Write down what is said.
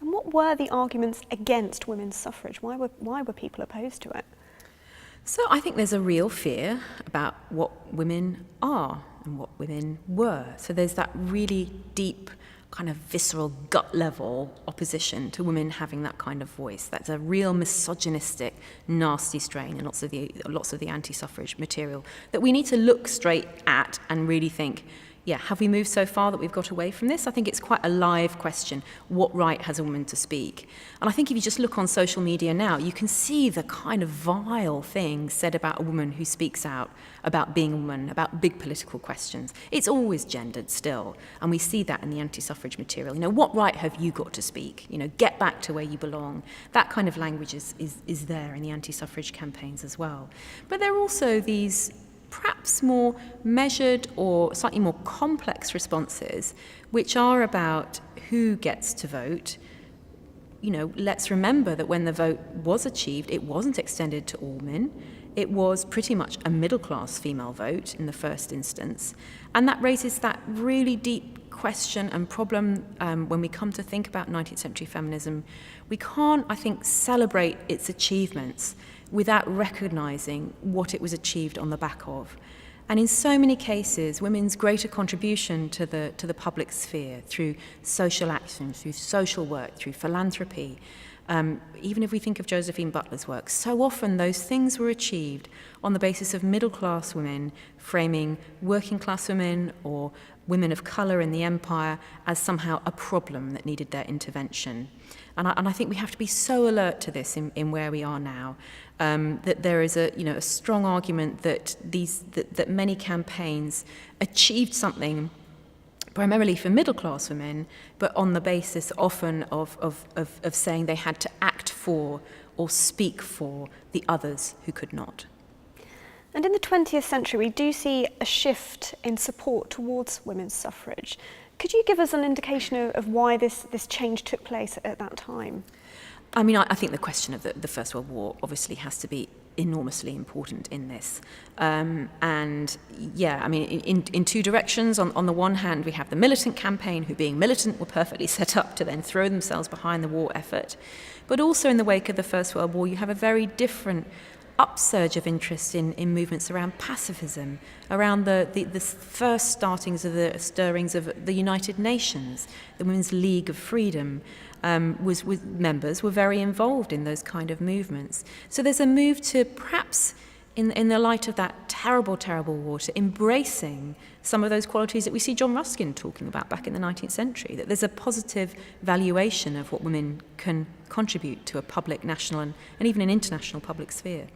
And what were the arguments against women's suffrage? Why were people opposed to it? So I think there's a real fear about what women are and what women were. So there's that really deep kind of visceral gut level opposition to women having that kind of voice. That's a real misogynistic, nasty strain in lots of the anti-suffrage material that we need to look straight at and really think, yeah, have we moved so far that we've got away from this? I think it's quite a live question. What right has a woman to speak? And I think if you just look on social media now, you can see the kind of vile things said about a woman who speaks out about being a woman, about big political questions. It's always gendered still, and we see that in the anti-suffrage material. You know, what right have you got to speak? You know, get back to where you belong. That kind of language is there in the anti-suffrage campaigns as well. But there are also these perhaps more measured or slightly more complex responses, which are about who gets to vote. You know, let's remember that when the vote was achieved, it wasn't extended to all men. It was pretty much a middle-class female vote in the first instance. And that raises that really deep question and problem when we come to think about 19th century feminism. We can't, I think, celebrate its achievements without recognising what it was achieved on the back of. And in so many cases, women's greater contribution to the public sphere through social action, through social work, through philanthropy, even if we think of Josephine Butler's work, so often those things were achieved on the basis of middle-class women framing working-class women or women of colour in the empire as somehow a problem that needed their intervention. And I think we have to be so alert to this in where we are now, that there is a strong argument that that many campaigns achieved something primarily for middle-class women, but on the basis often of saying they had to act for or speak for the others who could not. And in the 20th century, we do see a shift in support towards women's suffrage. Could you give us an indication of why this change took place at that time? I mean, I think the question of the First World War obviously has to be enormously important in this. And yeah, I mean, in two directions. On the one hand, we have the militant campaign, who being militant were perfectly set up to then throw themselves behind the war effort. But also in the wake of the First World War, you have a very different upsurge of interest in movements around pacifism, around the first stirrings of the United Nations, the Women's League of Freedom. Members were very involved in those kind of movements. So there's a move to perhaps, in the light of that terrible, terrible war, to embracing some of those qualities that we see John Ruskin talking about back in the 19th century, that there's a positive valuation of what women can contribute to a public, national, and even an international public sphere.